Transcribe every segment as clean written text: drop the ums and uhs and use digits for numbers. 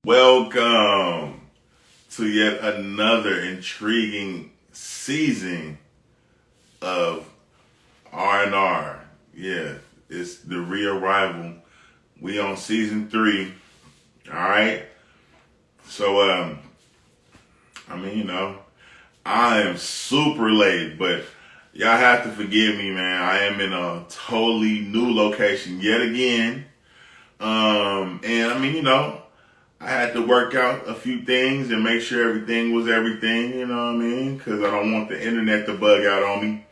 Welcome to yet another intriguing season of R&R. Yeah, it's the re-arrival. We on season 3. All right. So, I am super late, but y'all have to forgive me, man. I am in a totally new location yet again. I had to work out a few things and make sure everything was everything, you know what I mean? Because I don't want the internet to bug out on me.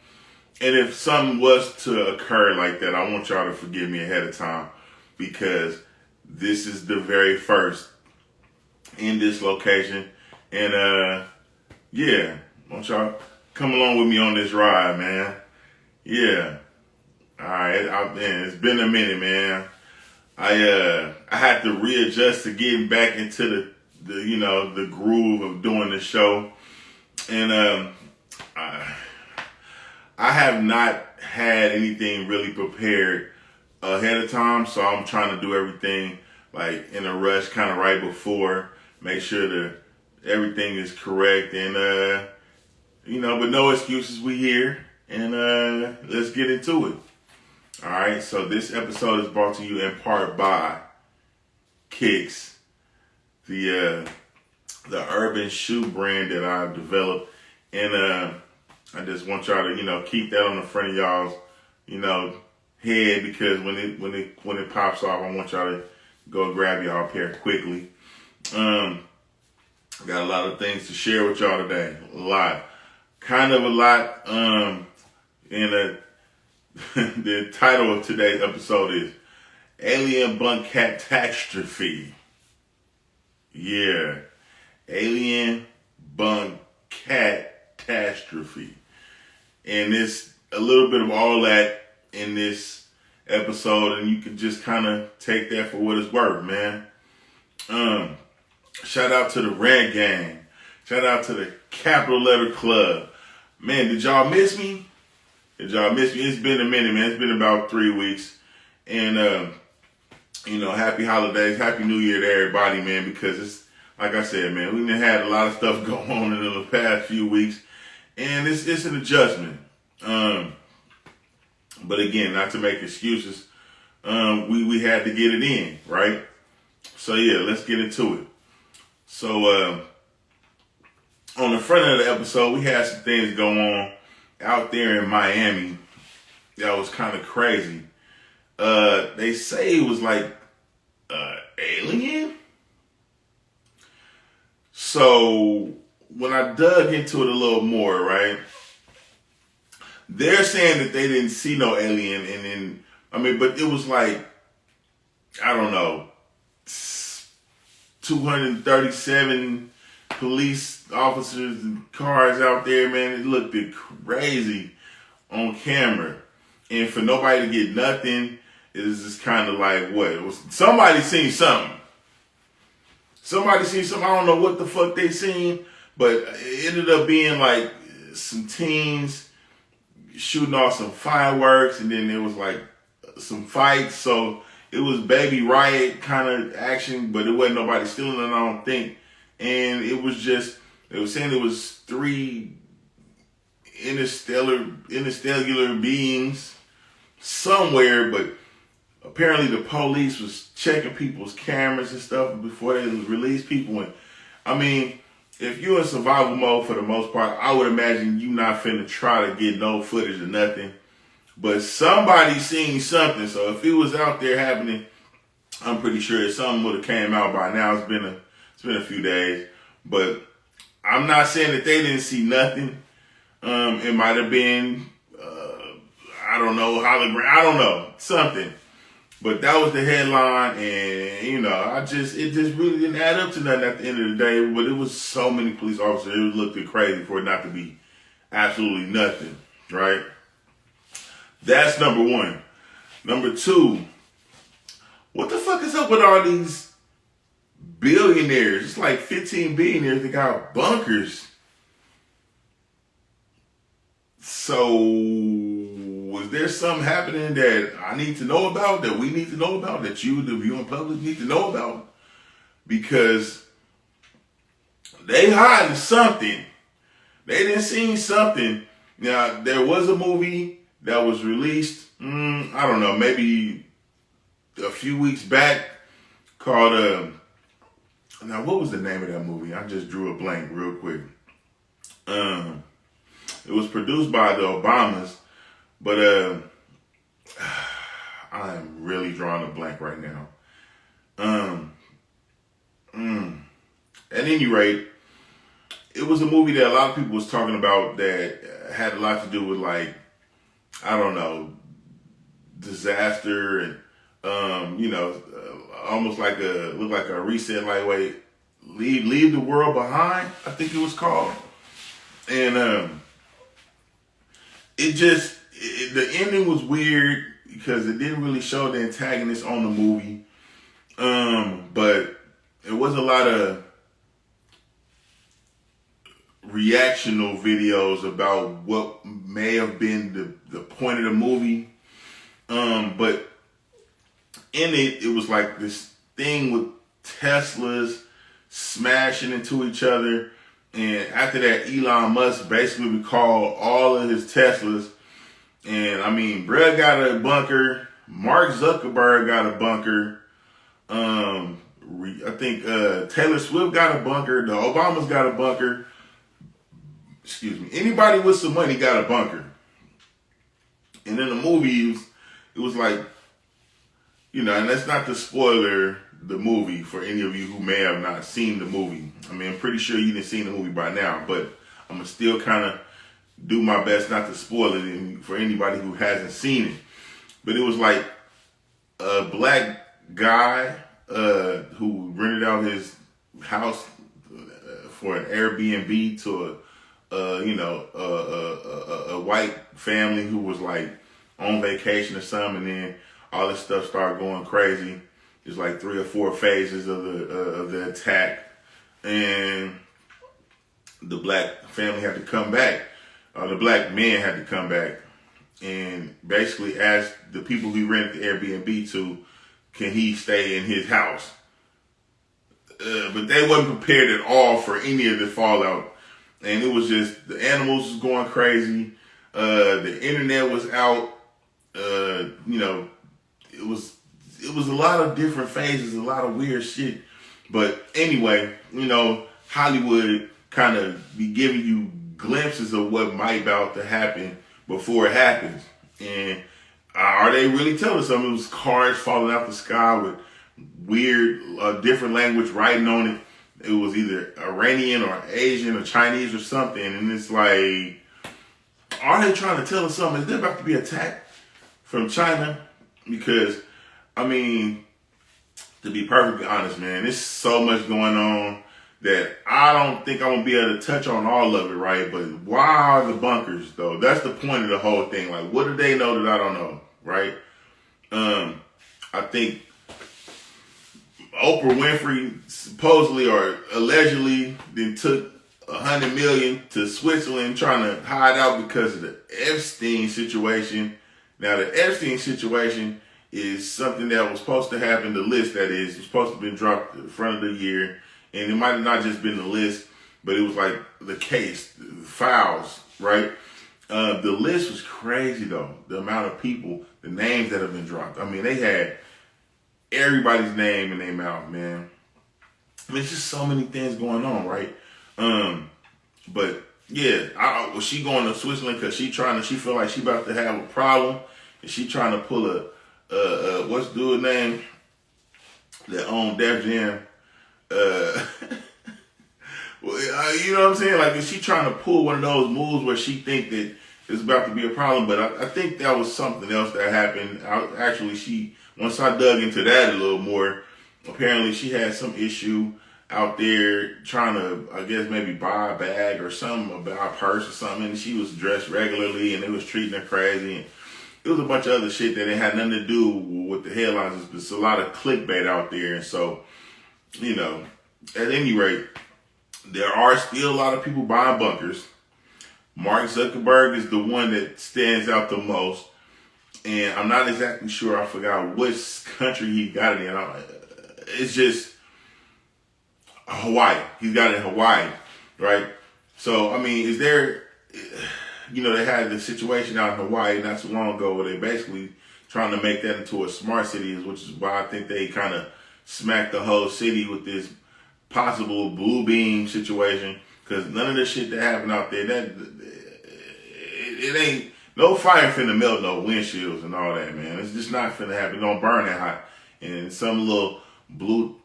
And if something was to occur like that, I want y'all to forgive me ahead of time because this is the very first in this location. And, I want y'all come along with me on this ride, man. Yeah. All right. It's been a minute, man. I had to readjust to getting back into the groove of doing the show. And I have not had anything really prepared ahead of time, so I'm trying to do everything like in a rush, kind of right before, make sure that everything is correct and but no excuses, we here and let's get into it. All right, so this episode is brought to you in part by Kicks, the urban shoe brand that I've developed, and I just want y'all to keep that on the front of y'all's head because when it pops off, I want y'all to go grab y'all a pair quickly. I got a lot of things to share with y'all today, kind of a lot, the title of today's episode is AlienBunkKattTaxStrophy. Yeah. AlienBunkKattTaxStrophy. And it's a little bit of all that in this episode, and you can just kind of take that for what it's worth, man. Shout out to the Rant Gang. Shout out to the Capital Letter Club. Man, did y'all miss me? It's been a minute, man. It's been about 3 weeks. And, happy holidays, happy new year to everybody, man, because it's, like I said, man, we've had a lot of stuff going on in the past few weeks. And it's an adjustment. But again, not to make excuses, we had to get it in, right? So, yeah, let's get into it. So, on the front of the episode, we had some things go on out there in Miami that was kind of crazy. They say it was like alien. So when I dug into it a little more, right, they're saying that they didn't see no alien, and then but it was like, I don't know, 237 police officers and cars out there, man. It looked crazy on camera. And for nobody to get nothing, it is just kind of like, what? It was, somebody seen something. I don't know what the fuck they seen, but it ended up being like some teens shooting off some fireworks, and then there was like some fights. So it was baby riot kind of action, but it wasn't nobody stealing it, I don't think. And it was just, they were saying it was 3 interstellar beings somewhere, but apparently the police was checking people's cameras and stuff before they released people. And if you're in survival mode for the most part, I would imagine you not finna try to get no footage or nothing. But somebody seen something, so if it was out there happening, I'm pretty sure something would have came out by now. It's been a few days, but I'm not saying that they didn't see nothing. It might have been, I don't know, hologram, I don't know, something. But that was the headline, and it just really didn't add up to nothing at the end of the day. But it was so many police officers, it looked crazy for it not to be absolutely nothing, right? That's number 1. Number 2, what the fuck is up with all these billionaires? It's like 15 billionaires that got bunkers. So, was there something happening that I need to know about, that we need to know about, that you, the viewing public, need to know about? because they hiding something. They didn't see something. Now, there was a movie that was released, I don't know, maybe a few weeks back called, now what was the name of that movie? I just drew a blank real quick. It was produced by the Obamas, but I am really drawing a blank right now. At any rate, it was a movie that a lot of people was talking about that had a lot to do with, like, I don't know, disaster and almost like looked like a reset, like, wait, leave the world behind, I think it was called. And the ending was weird because it didn't really show the antagonist on the movie. But it was a lot of reactional videos about what may have been the point of the movie. But in it was like this thing with Teslas smashing into each other. And after that, Elon Musk basically recalled all of his Teslas. And I mean, bruh got a bunker. Mark Zuckerberg got a bunker. I think Taylor Swift got a bunker. The Obamas got a bunker. Excuse me. Anybody with some money got a bunker. And in the movie, it was like, and that's not to spoiler the movie for any of you who may have not seen the movie. I mean, I'm pretty sure you didn't see the movie by now, but I'm going to still kind of do my best not to spoil it for anybody who hasn't seen it. But it was like a black guy who rented out his house for an Airbnb to a white family who was like on vacation or something, and then all this stuff started going crazy. There's like 3 or 4 phases of the attack, and the black family had to come back. The black men had to come back and basically ask the people he rented the Airbnb to, can he stay in his house? But they wasn't prepared at all for any of the fallout. And it was just, the animals was going crazy. The internet was out. It was a lot of different phases, a lot of weird shit. But anyway, Hollywood kind of be giving you glimpses of what might about to happen before it happens. And are they really telling something? It was cars falling out the sky with weird, different language writing on it. It was either Iranian or Asian or Chinese or something. And it's like, are they trying to tell us something? Is there about to be attacked from China? Because, I mean, to be perfectly honest, man, there's so much going on that I don't think I'm going to be able to touch on all of it, right? But why are the bunkers, though? That's the point of the whole thing. Like, what do they know that I don't know, right? I think Oprah Winfrey supposedly or allegedly then took $100 million to Switzerland trying to hide out because of the Epstein situation. Now, the Epstein situation is something that was supposed to happen, the list that is, was supposed to have been dropped at the front of the year. And it might have not just been the list, but it was like the case, the files, right? The list was crazy, though. The amount of people, the names that have been dropped. I mean, they had everybody's name in their mouth, man. I mean, it's just so many things going on, right? But yeah, was she going to Switzerland because she feel like she about to have a problem, and she trying to pull what's the dude's name that owned Def Jam? You know what I'm saying? Like, is she trying to pull one of those moves where she think that it's about to be a problem? But I think that was something else that happened. Once I dug into that a little more, apparently she had some issue out there trying to, I guess, maybe buy a bag or something, buy a purse or something, and she was dressed regularly and they was treating her crazy. And it was a bunch of other shit that it had nothing to do with the headlines. It's a lot of clickbait out there. And so, at any rate, there are still a lot of people buying bunkers. Mark Zuckerberg is the one that stands out the most. And I'm not exactly sure, I forgot which country he got it in. It's just, Hawaii. He's got it in Hawaii, right? So, I mean, is there, they had the situation out in Hawaii not too long ago where they basically trying to make that into a smart city, which is why I think they kind of smacked the whole city with this possible blue beam situation. Because none of the shit that happened out there, it ain't, no fire finna melt no windshields and all that, man. It's just not finna happen. It don't burn that hot. And some little blue,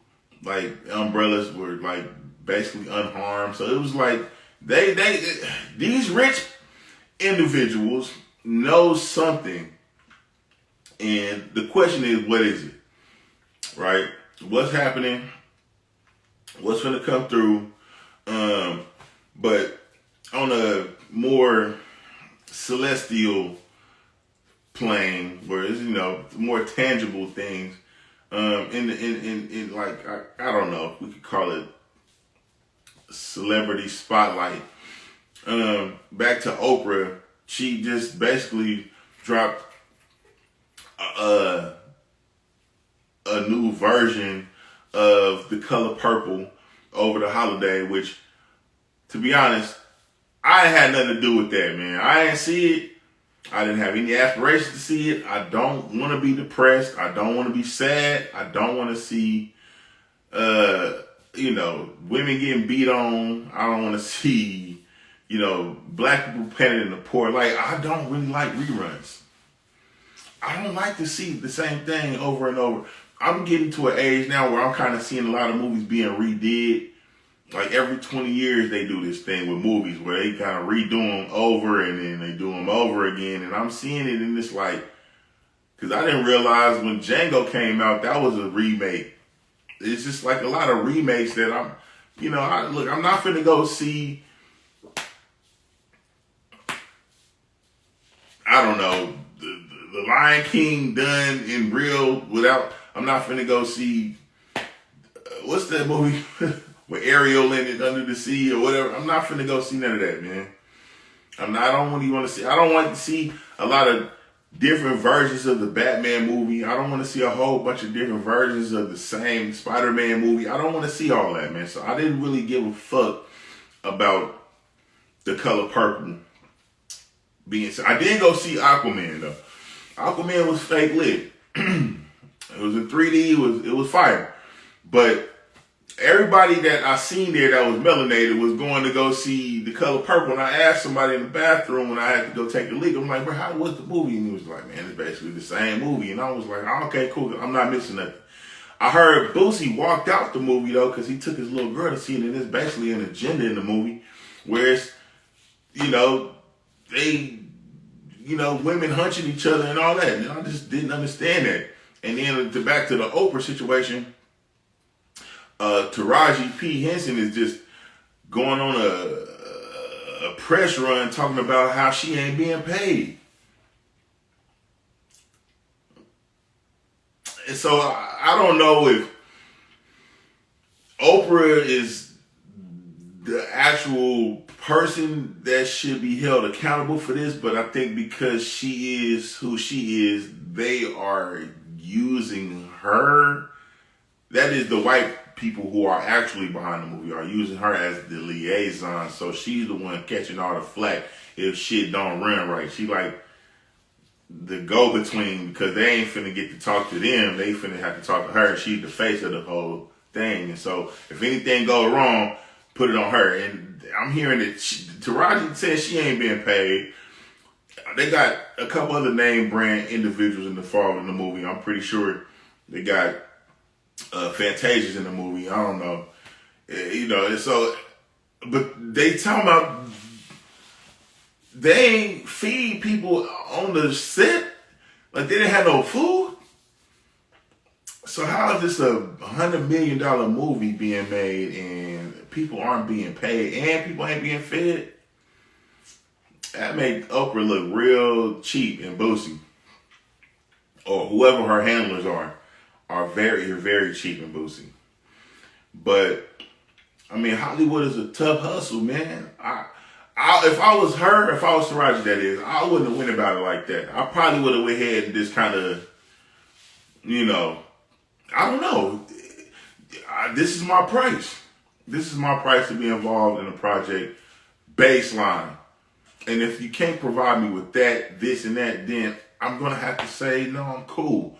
like, umbrellas were, like, basically unharmed. So it was like, these rich individuals know something. And the question is, what is it? Right? What's happening? What's going to come through? But on a more celestial plane, where it's, more tangible things, in like, I don't know, we could call it celebrity spotlight. Back to Oprah, she just basically dropped a new version of The Color Purple over the holiday, which, to be honest, I had nothing to do with that, man. I didn't see it. I didn't have any aspirations to see it. I don't want to be depressed. I don't want to be sad. I don't want to see, women getting beat on. I don't want to see, black people painted in the poor. Like, I don't really like reruns. I don't like to see the same thing over and over. I'm getting to an age now where I'm kind of seeing a lot of movies being redid. Like every 20 years they do this thing with movies where they kind of redo them over and then they do them over again. And I'm seeing it in this, like, because I didn't realize when Django came out, that was a remake. It's just like a lot of remakes that I'm not finna go see, I don't know, the Lion King done in real without, I'm not finna go see, what's that movie with Ariel in it, Under the Sea or whatever. I'm not finna go see none of that, man. I don't really want to see, I don't want to see a lot of different versions of the Batman movie. I don't want to see a whole bunch of different versions of the same Spider-Man movie. I don't want to see all that, man. So I didn't really give a fuck about The Color Purple being, I did go see Aquaman though. Aquaman was fake lit. It was in 3D, it was fire. But everybody that I seen there that was melanated was going to go see The Color Purple. And I asked somebody in the bathroom when I had to go take a leak, I'm like, bro, how was the movie? And he was like, man, it's basically the same movie. And I was like, oh, okay, cool. I'm not missing nothing. I heard Boosie walked out the movie, though, because he took his little girl to see it. And it's basically an agenda in the movie where it's, women hunching each other and all that. And I just didn't understand that. And then back to the Oprah situation, Taraji P. Henson is just going on a press run talking about how she ain't being paid. And so I don't know if Oprah is the actual person that should be held accountable for this, but I think because she is who she is, they are using her. That is the white people who are actually behind the movie are using her as the liaison. So she's the one catching all the flack if shit don't run right. She like the go-between because they ain't finna get to talk to them. They finna have to talk to her. She's the face of the whole thing. And so if anything go wrong, put it on her. And I'm hearing that Taraji says she ain't being paid. They got a couple other name brand individuals involved in the movie. I'm pretty sure they got Fantasia's in the movie. I don't know. And so, but they talking about they ain't feed people on the set. Like they didn't have no food. So how is this a $100 million movie being made and people aren't being paid and people ain't being fed? That made Oprah look real cheap and Boosie. Or whoever her handlers are very, very cheap and Boosie. But, I mean, Hollywood is a tough hustle, man. If I was her, if I was Taraji, that is, I wouldn't have went about it like that. I probably would have went ahead and just kind of, I don't know. This is my price. this is my price to be involved in a project, baseline. And if you can't provide me with that, this and that, then I'm going to have to say, no, I'm cool.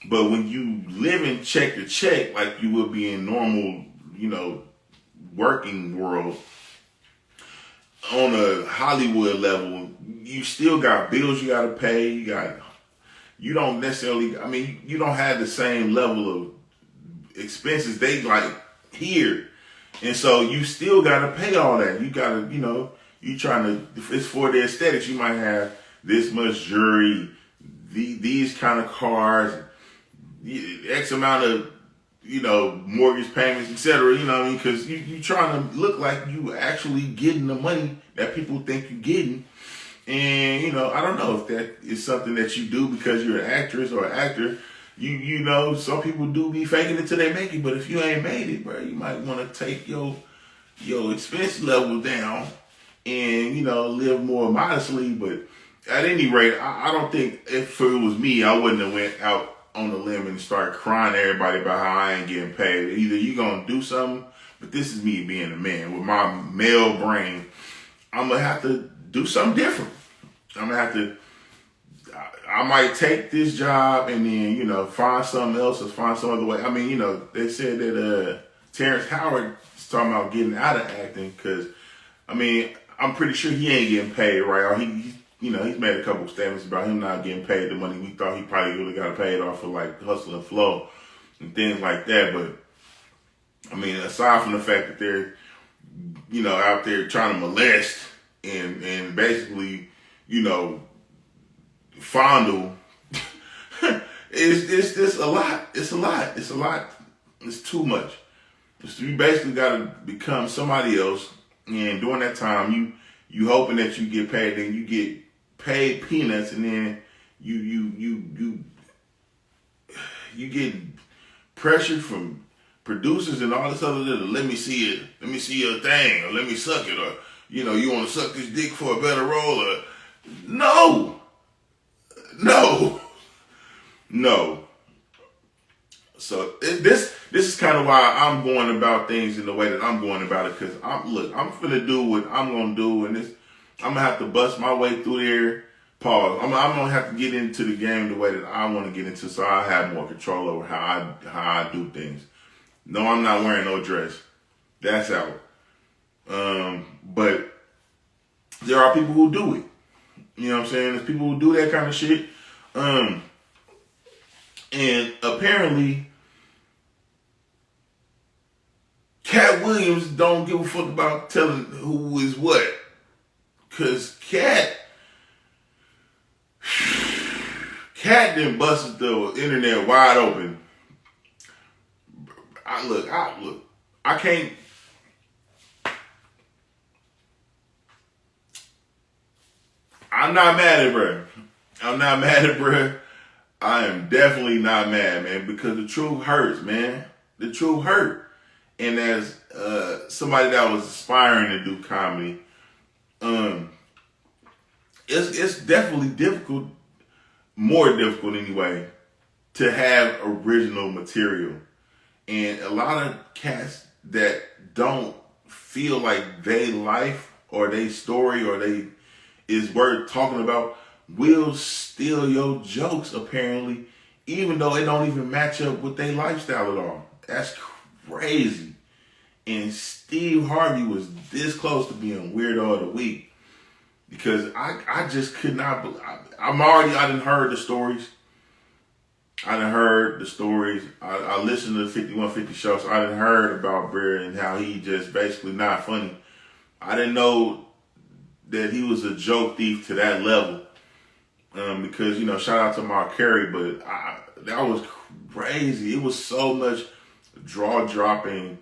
But when you live in check to check, like you would be in normal, working world, on a Hollywood level, you still got bills you got to pay. You don't necessarily, you don't have the same level of expenses they like here. And so you still got to pay all that. You got to, you trying to, it's for the aesthetics. You might have this much jewelry, these kind of cars, X amount of, mortgage payments, etc. Because you trying to look like you actually getting the money that people think you're getting. And, I don't know if that is something that you do because you're an actress or an actor. Some people do be faking it till they make it, but if you ain't made it, bro, you might want to take your expense level down and, live more modestly. But at any rate, I don't think if it was me, I wouldn't have went out on a limb and start crying to everybody about how I ain't getting paid. Either you gonna do something, but this is me being a man with my male brain. I'm gonna have to do something different. I might take this job and then, find something else or find some other way. They said that Terrence Howard is talking about getting out of acting because, I'm pretty sure he ain't getting paid, right? Or he's made a couple of statements about him not getting paid the money we thought he probably would have got paid off for like Hustle and Flow and things like that. But, aside from the fact that they're, out there trying to molest and basically, fondle, it's just a lot. It's a lot. It's too much. You basically got to become somebody else. And during that time, you hoping that you get paid, then you get paid peanuts, and then you get pressured from producers and all this other little, let me see your thing, or let me suck it, or you want to suck this dick for a better role, or no. So this is kind of why I'm going about things in the way that I'm going about it, because I'm finna do what I'm gonna do, and I'm gonna have to bust my way through there. Pause. I'm gonna have to get into the game the way that I want to get into, so I have more control over how I do things. No, I'm not wearing no dress. That's out. But there are people who do it. You know what I'm saying? There's people who do that kind of shit. And apparently, Cat Williams don't give a fuck about telling who is what. Cause Cat done busted the internet wide open. I can't. I'm not mad at bruh. I am definitely not mad, man, because the truth hurts, man. The truth hurt. And as somebody that was aspiring to do comedy, it's definitely difficult, more difficult anyway, to have original material. And a lot of cats that don't feel like they life or they story or they is worth talking about will steal your jokes, apparently, even though it don't even match up with their lifestyle at all. That's crazy. And Steve Harvey was this close to being Weirdo of the Week, because I just could not believe. I done heard the stories. I listened to the 5150 show, so I done heard about Bear and how he just basically not funny. I didn't know that he was a joke thief to that level. Because, shout out to Mark Carey, but that was crazy. It was so much jaw-dropping,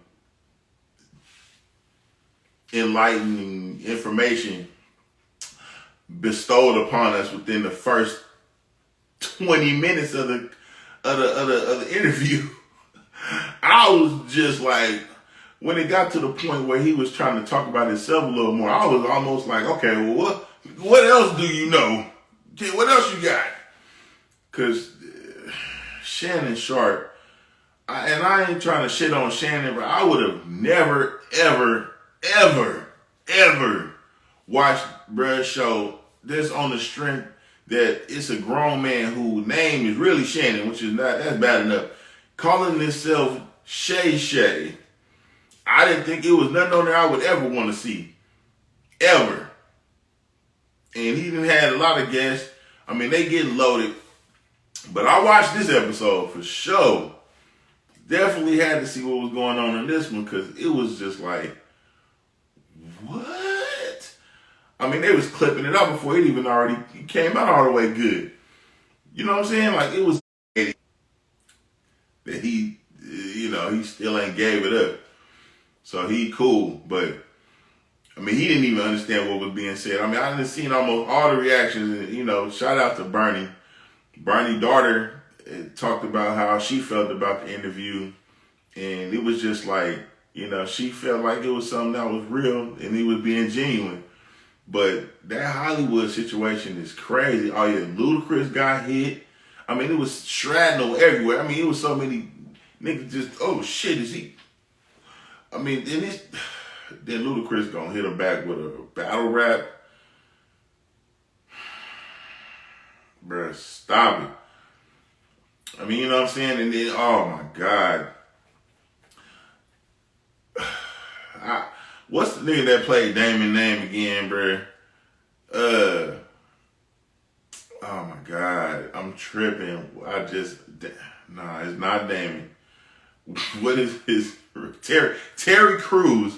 enlightening information bestowed upon us within the first 20 minutes of the interview. I was just like, when it got to the point where he was trying to talk about himself a little more, I was almost like, okay, well, what else do you know? What else you got? Because Shannon Sharp, and I ain't trying to shit on Shannon, but I would have never, ever watched bruh's show just on the strength that it's a grown man whose name is really Shannon, which is not, that's bad enough, calling himself Shay Shay. I didn't think it was nothing on there I would ever want to see. Ever. And he done had a lot of guests. I mean, they get loaded. But I watched this episode for sure. Definitely had to see what was going on in this one because it was just like, what? I mean, they was clipping it up before it came out all the way good. You know what I'm saying? Like, it was that he still ain't gave it up. So he cool, but I mean, he didn't even understand what was being said. I mean, I done seen almost all the reactions, and, shout out to Bernie. Bernie's daughter talked about how she felt about the interview, and it was just like, she felt like it was something that was real, and he was being genuine. But that Hollywood situation is crazy. Oh yeah, Ludacris got hit. I mean, it was shrapnel everywhere. I mean, it was so many niggas just, oh shit, is he? I mean, then Ludacris gonna hit him back with a battle rap. Bruh, stop it. I mean, you know what I'm saying? And then, oh my God. What's the nigga that played Damon name again, bruh? Oh my God. I'm tripping. It's not Damon. What is his? Terry Crews.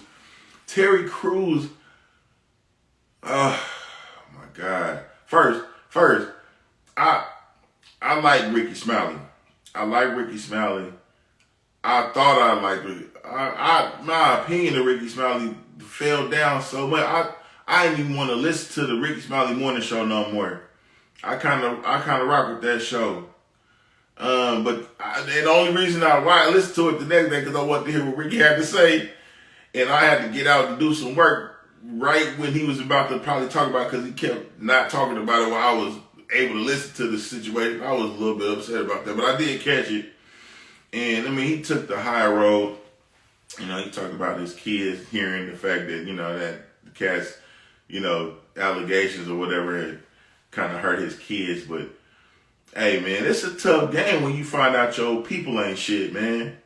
Terry Crews. Oh my God. First, I like Ricky Smiley. I like Ricky Smiley. I thought I liked Ricky. My opinion of Ricky Smiley fell down so much. I didn't even want to listen to the Ricky Smiley morning show no more. I kind of rock with that show. And the only reason why I listened to it the next day because I wanted to hear what Ricky had to say, and I had to get out and do some work right when he was about to probably talk about it because he kept not talking about it while I was able to listen to the situation. I was a little bit upset about that, but I did catch it. And I mean, he took the high road. He talked about his kids hearing the fact that, that the cat's, allegations or whatever had kind of hurt his kids. But hey, man, it's a tough game when you find out your people ain't shit, man.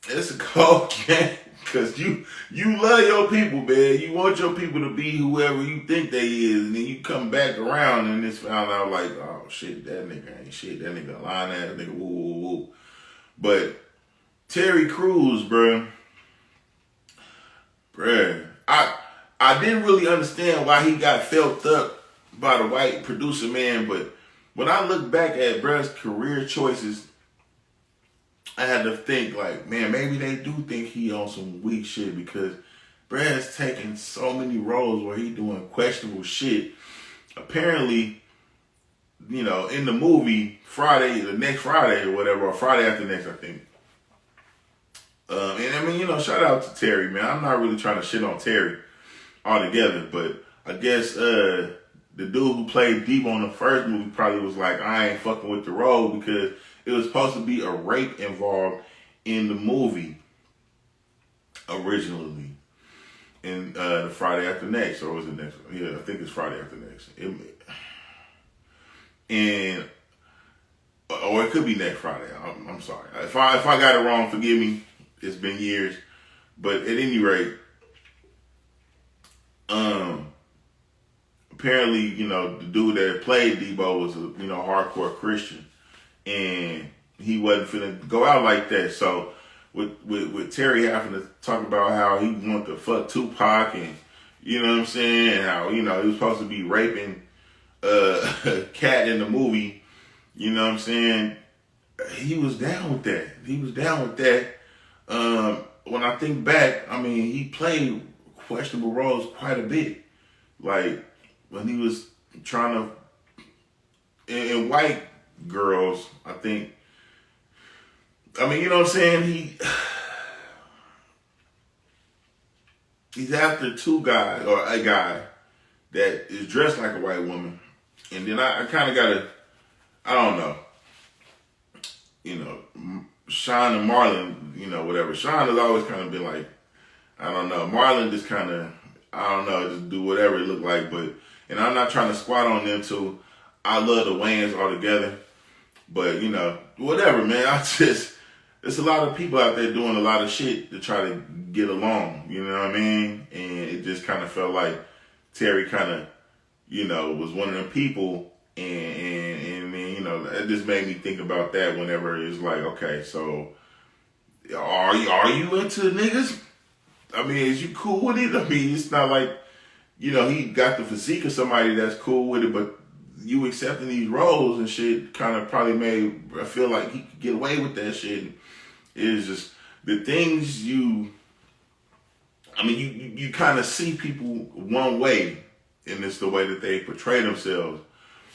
It's a cold game because you love your people, man. You want your people to be whoever you think they is, and then you come back around and it's found out like, oh shit, that nigga ain't shit. That nigga lying ass nigga, woo, woo, woo. But Terry Crews, bruh, I didn't really understand why he got felt up by the white producer man, but when I look back at bruh's career choices, I had to think like, man, maybe they do think he on some weak shit because bruh's taking so many roles where he doing questionable shit. Apparently, in the movie the next Friday or whatever, or Friday after next, I think. And I mean, shout out to Terry, man. I'm not really trying to shit on Terry altogether, but I guess the dude who played Debo in the first movie probably was like, I ain't fucking with the role because it was supposed to be a rape involved in the movie originally. In the Friday after next, or was it next? Yeah, I think it's Friday after next. Or it could be next Friday. I'm sorry. If I got it wrong, forgive me. It's been years. But at any rate, apparently, the dude that played Debo was a, hardcore Christian. And he wasn't finna go out like that. So with Terry having to talk about how he wanted to fuck Tupac and, you know what I'm saying, and how, he was supposed to be raping Cat in the movie, you know what I'm saying, he was down with that. When I think back, I mean, he played questionable roles quite a bit. Like, when he was trying to, in White Girls, I think, I mean, you know what I'm saying, he's after two guys, or a guy, that is dressed like a white woman. And then I kind of got to, I don't know, Sean and Marlon, whatever. Sean has always kind of been like, I don't know. Marlon just kind of, I don't know, just do whatever it looked like. And I'm not trying to squat on them too. I love the Wayans altogether. But, whatever, man. There's a lot of people out there doing a lot of shit to try to get along. You know what I mean? And it just kind of felt like Terry kind of, was one of them people. And it just made me think about that whenever it's like, okay, so are you into niggas? I mean, is you cool with it? I mean, it's not like, he got the physique of somebody that's cool with it, but you accepting these roles and shit kind of probably made I feel like he could get away with that shit. It's just the things you kind of see people one way, and it's the way that they portray themselves.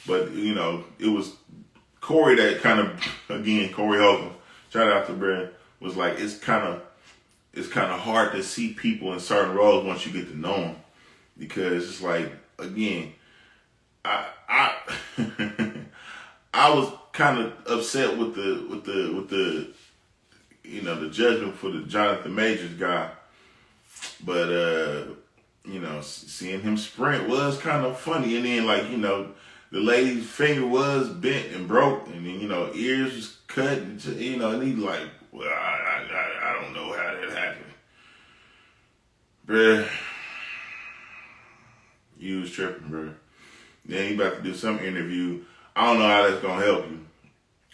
But, it was Corey that kind of, again, Corey Holcomb, shout out to Brad, was like, it's kind of hard to see people in certain roles once you get to know them. Because it's like, again, I was kind of upset with the the judgment for the Jonathan Majors guy. But, seeing him sprint was kind of funny. And then, the lady's finger was bent and broke, and then, ears was cut, and he like, well, I don't know how that happened. Bruh, you was tripping, bruh. Then he about to do some interview. I don't know how that's going to help you.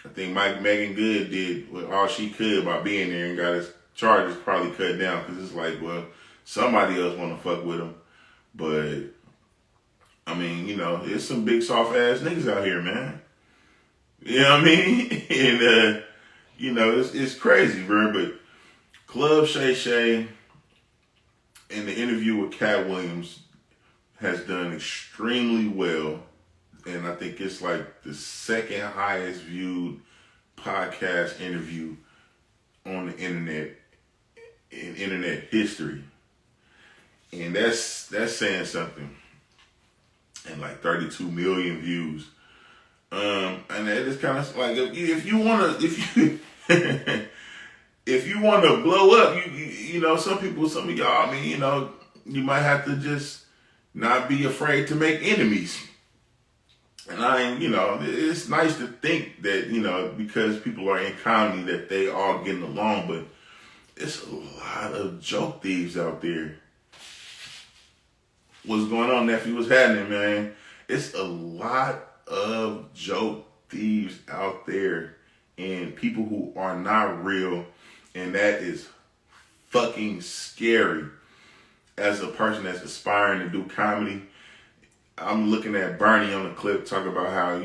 I think Megan Good did all she could by being there and got his charges probably cut down, because it's like, well, somebody else want to fuck with him. But I mean, there's some big soft ass niggas out here, man. You know what I mean? And it's crazy, bro. But Club Shay Shay in the interview with Cat Williams has done extremely well. And I think it's like the second highest viewed podcast interview on the internet in internet history. And that's saying something. And like 32 million views. And that is kind of like, if you wanna blow up, some of y'all, I mean, you might have to just not be afraid to make enemies. And it's nice to think that, because people are in comedy that they all getting along, but it's a lot of joke thieves out there. What's going on, nephew? What's happening, man? It's a lot of joke thieves out there and people who are not real, and that is fucking scary. As a person that's aspiring to do comedy, I'm looking at Bernie on the clip talk about how,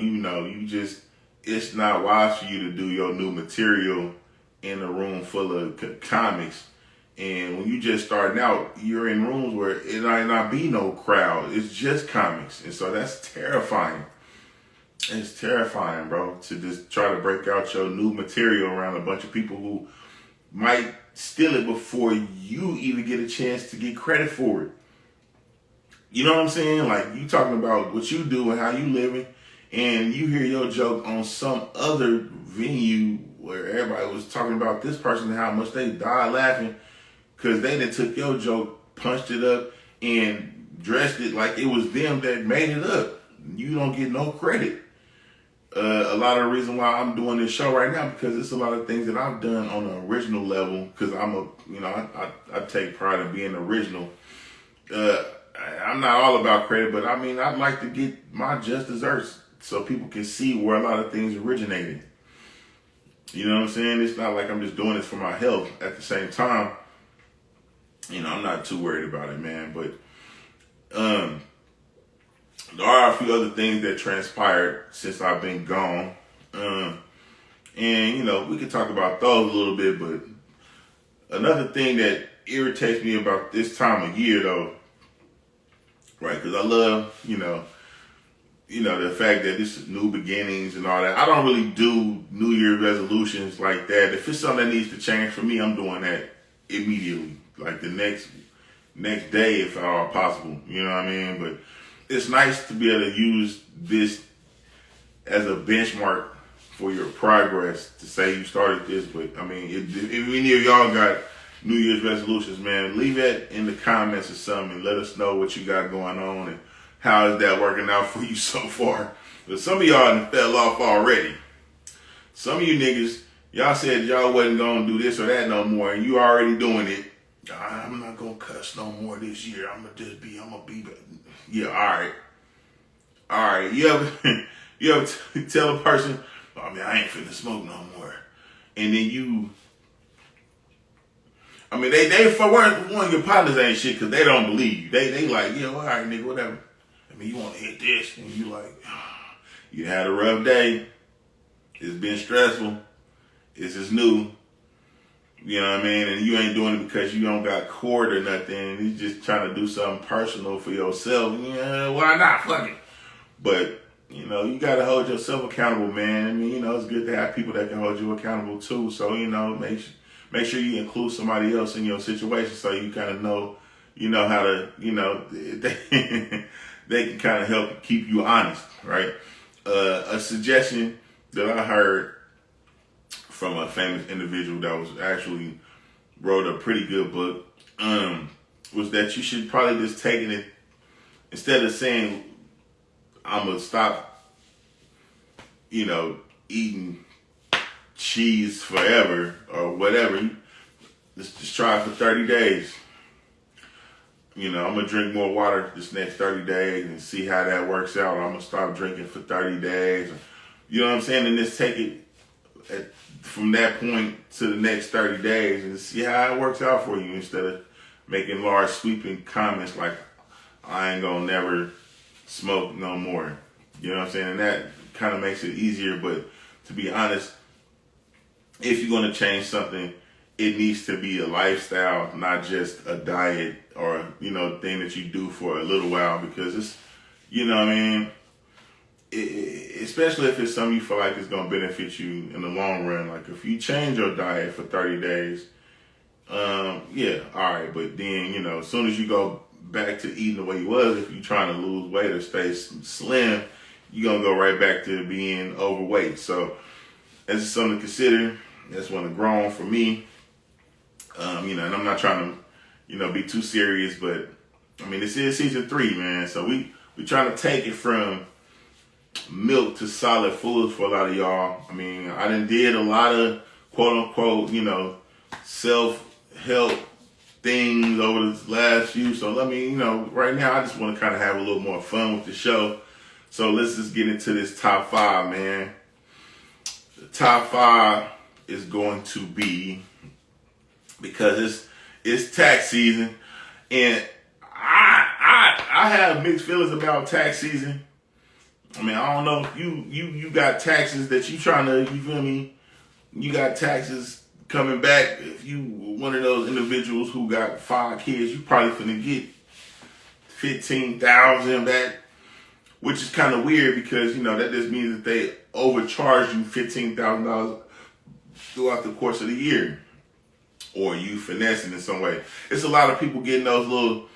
it's not wise for you to do your new material in a room full of comics. And when you just starting out, you're in rooms where it might not be no crowd. It's just comics. And so that's terrifying. It's terrifying, bro, to just try to break out your new material around a bunch of people who might steal it before you even get a chance to get credit for it. You know what I'm saying? Like, you talking about what you do and how you living, and you hear your joke on some other venue where everybody was talking about this person and how much they died laughing because they done took your joke, punched it up, and dressed it like it was them that made it up. You don't get no credit. A lot of the reason why I'm doing this show right now, because it's a lot of things that I've done on an original level, because I take pride in being original. I'm not all about credit, but I mean, I'd like to get my just desserts so people can see where a lot of things originated. You know what I'm saying? It's not like I'm just doing this for my health. At the same time, I'm not too worried about it, man. But there are a few other things that transpired since I've been gone. And, we could talk about those a little bit, but another thing that irritates me about this time of year, though, right, because I love, the fact that this is new beginnings and all that. I don't really do New Year's resolutions like that. If it's something that needs to change for me, I'm doing that immediately, like the next day, if at all possible. You know what I mean? But it's nice to be able to use this as a benchmark for your progress to say you started this. But I mean, if any of y'all got New Year's resolutions, man, leave it in the comments or something and let us know what you got going on and how is that working out for you so far. But some of y'all fell off already. Some of you niggas, y'all said y'all wasn't gonna do this or that no more, and you already doing it. I'm not gonna cuss no more this year. I'm gonna be. Yeah, all right. You ever tell a person, oh man, I ain't finna smoke no more, and then you. I mean, they for one of your partners ain't shit because they don't believe you. They like, yeah, all right, nigga, whatever. I mean, you want to hit this, and you like, you had a rough day. It's been stressful. It's just new. You know what I mean? And you ain't doing it because you don't got court or nothing. You just trying to do something personal for yourself. Yeah, why not? Fuck it. But, you know, you got to hold yourself accountable, man. I mean, you know, it's good to have people that can hold you accountable too. So, you know, make sure you include somebody else in your situation so you kind of know, you know, how to, you know, they can kind of help keep you honest, right? A suggestion that I heard from a famous individual that was actually wrote a pretty good book, was that you should probably just take it, instead of saying, I'm going to stop, you know, eating cheese forever or whatever, let's just try it for 30 days. You know, I'm going to drink more water this next 30 days and see how that works out. I'm going to stop drinking for 30 days. You know what I'm saying? And just take it from that point to the next 30 days and see how it works out for you, instead of making large sweeping comments like, I ain't going to never smoke no more. You know what I'm saying? And that kind of makes it easier. But to be honest, if you're going to change something, it needs to be a lifestyle, not just a diet or, you know, thing that you do for a little while, because it's, you know what I mean? Especially if it's something you feel like it's going to benefit you in the long run. Like if you change your diet for 30 days, yeah, all right. But then, you know, as soon as you go back to eating the way you was, if you're trying to lose weight or stay slim, you're going to go right back to being overweight. So that's just something to consider. That's one to grow on for me. You know, and I'm not trying to, you know, be too serious, but I mean, this is season 3, man. So we trying to take it from milk to solid foods for a lot of y'all. I mean, I done did a lot of quote unquote, you know, self-help things over this last few. So let me, you know, right now I just want to kind of have a little more fun with the show. So let's just get into this top 5, man. The top 5 is going to be, because it's tax season, and I have mixed feelings about tax season. I mean, I don't know if you got taxes that you trying to, you feel me? You got taxes coming back. If you one of those individuals who got 5 kids, you probably finna get $15,000 back, which is kind of weird because, you know, that just means that they overcharged you $15,000 throughout the course of the year, or you finessing in some way. It's a lot of people getting those little,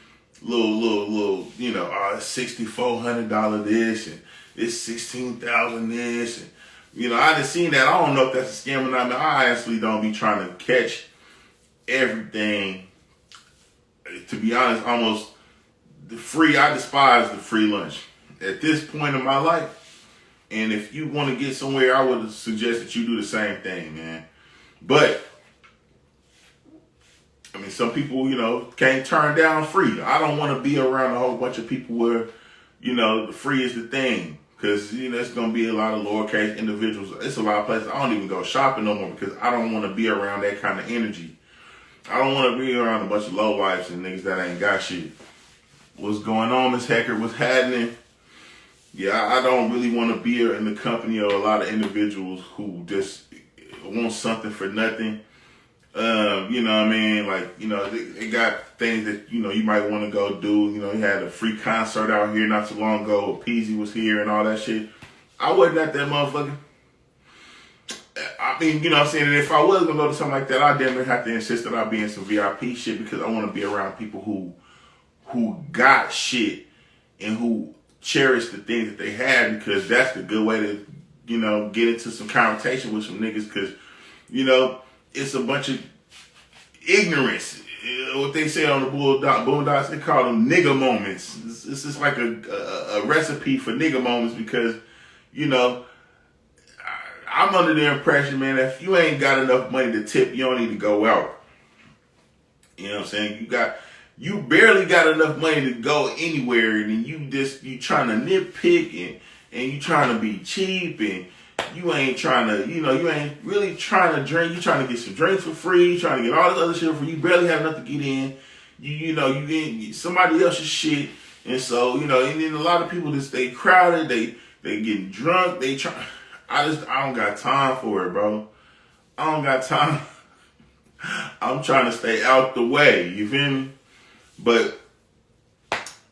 you know, $6,400 this and it's $16,000 this, and you know, I done seen that. I don't know if that's a scam or not. I mean, I honestly don't be trying to catch everything. To be honest, almost the free. I despise the free lunch at this point in my life. And if you want to get somewhere, I would suggest that you do the same thing, man. But I mean, some people, you know, can't turn down free. I don't want to be around a whole bunch of people where, you know, the free is the thing. Because, you know, it's going to be a lot of lowercase individuals. It's a lot of places I don't even go shopping no more because I don't want to be around that kind of energy. I don't want to be around a bunch of lowlifes and niggas that ain't got shit. What's going on, Miss Hecker? What's happening? Yeah, I don't really want to be in the company of a lot of individuals who just want something for nothing. You know what I mean? Like, you know, they got things that, you know, you might want to go do. You know, he had a free concert out here not too long ago. Peasy was here and all that shit. I wasn't at that motherfucker. I mean, you know what I'm saying? And if I was going to go to something like that, I definitely have to insist that I be in some VIP shit because I want to be around people who got shit and who cherish the things that they had, because that's the good way to get into some confrontation with some niggas because, it's a bunch of ignorance. What they say on the Boondocks, they call them nigga moments. It's just like a recipe for nigga moments because, I'm under the impression, man, if you ain't got enough money to tip, you don't need to go out. You know what I'm saying? You barely got enough money to go anywhere, and you trying to nitpick and you trying to be cheap, and you ain't trying to, you ain't really trying to drink. You trying to get some drinks for free. You trying to get all this other shit for free. You barely have enough to get in. You get somebody else's shit, and so and then a lot of people that stay crowded. They getting drunk. I don't got time for it, bro. I don't got time. I'm trying to stay out the way. You feel me? But,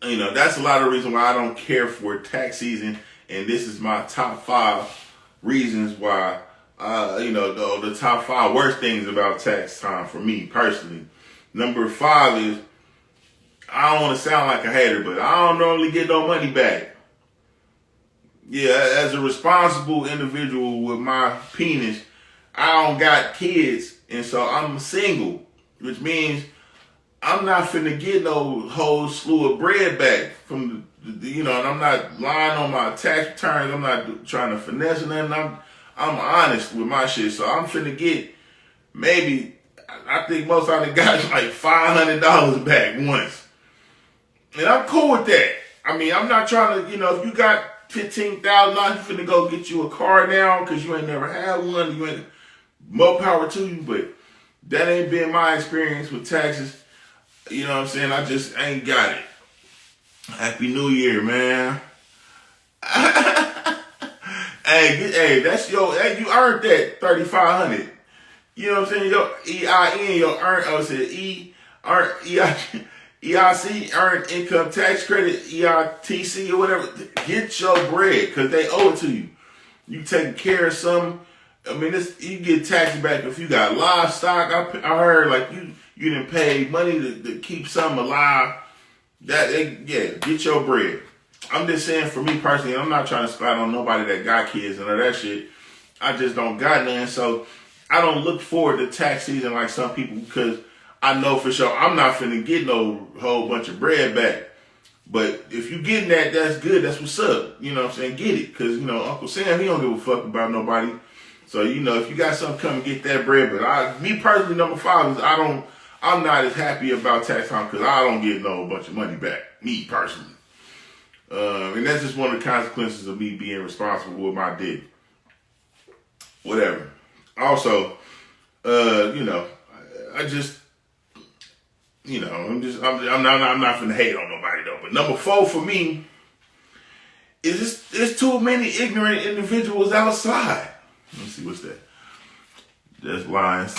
that's a lot of reason why I don't care for tax season. And this is my top 5 reasons why, the top 5 worst things about tax time for me personally. Number 5 is, I don't want to sound like a hater, but I don't normally get no money back. Yeah, as a responsible individual with my penis, I don't got kids, and so I'm single, which means I'm not finna get no whole slew of bread back from and I'm not lying on my tax returns. I'm not trying to finesse nothing. I'm honest with my shit, so I'm finna get maybe, I think most of them got like $500 back once, and I'm cool with that. I mean, I'm not trying to, if you got $15,000, you finna go get you a car now because you ain't never had one. You ain't, more power to you, but that ain't been my experience with taxes. You know what I'm saying? I just ain't got it. Happy New Year, man. Hey, that's you earned that $3,500. You know what I'm saying? Your EIN, your EIC, earned income tax credit, EITC or whatever. Get your bread because they owe it to you. You taking care of some. I mean, you get taxed back if you got livestock. I heard like you didn't pay money to keep something alive. Get your bread. I'm just saying for me personally, I'm not trying to spot on nobody that got kids and all that shit. I just don't got none, so I don't look forward to tax season like some people because I know for sure I'm not finna get no whole bunch of bread back. But if you getting that, that's good. That's what's up. You know what I'm saying? Get it. Because, Uncle Sam, he don't give a fuck about nobody. So, if you got something, come and get that bread. But me personally, number 5 is I'm not as happy about tax time because I don't get no bunch of money back. Me personally. And that's just one of the consequences of me being responsible with my dick. Whatever. Also, I just, I'm not finna hate on nobody though. But number 4 for me is there's too many ignorant individuals outside. Let me see, what's that? That's lines.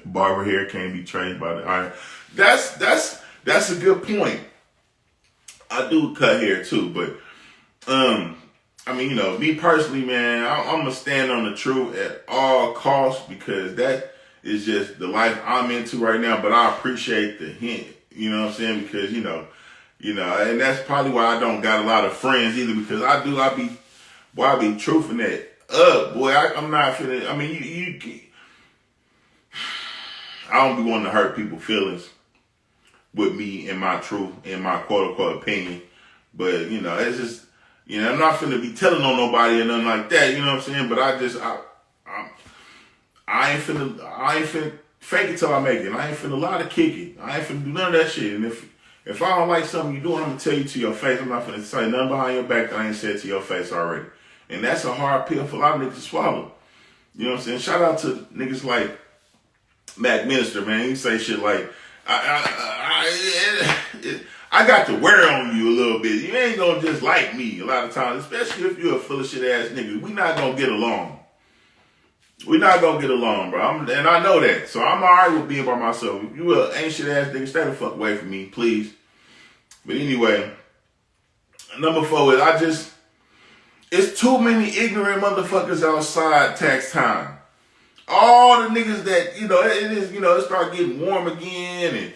Barber hair can't be trained by the iron. That's a good point. I do cut hair too, but me personally, man, I'm gonna stand on the truth at all costs because that is just the life I'm into right now. But I appreciate the hint. You know what I'm saying? Because and that's probably why I don't got a lot of friends either. Because I be truthing that up, boy. I'm not finna. I mean, I don't be wanting to hurt people's feelings with me and my truth and my quote unquote opinion. But it's just I'm not finna be telling on nobody or nothing like that. You know what I'm saying? But I ain't finna fake it till I make it. I ain't finna lie to kick it. I ain't finna do none of that shit. And if I don't like something you doing, I'm gonna tell you to your face. I'm not finna say nothing behind your back that I ain't said to your face already. And that's a hard pill for a lot of niggas to swallow. You know what I'm saying? Shout out to niggas like Mac Minister, man. He say shit like, I got to wear on you a little bit. You ain't gonna just like me a lot of times, especially if you're a full of shit ass nigga. We not gonna get along. We not gonna get along, bro. And I know that. So I'm alright with being by myself. If you a ain't shit ass nigga, stay the fuck away from me, please. But anyway, number 4 is it's too many ignorant motherfuckers outside tax time. All the niggas that, it start getting warm again and,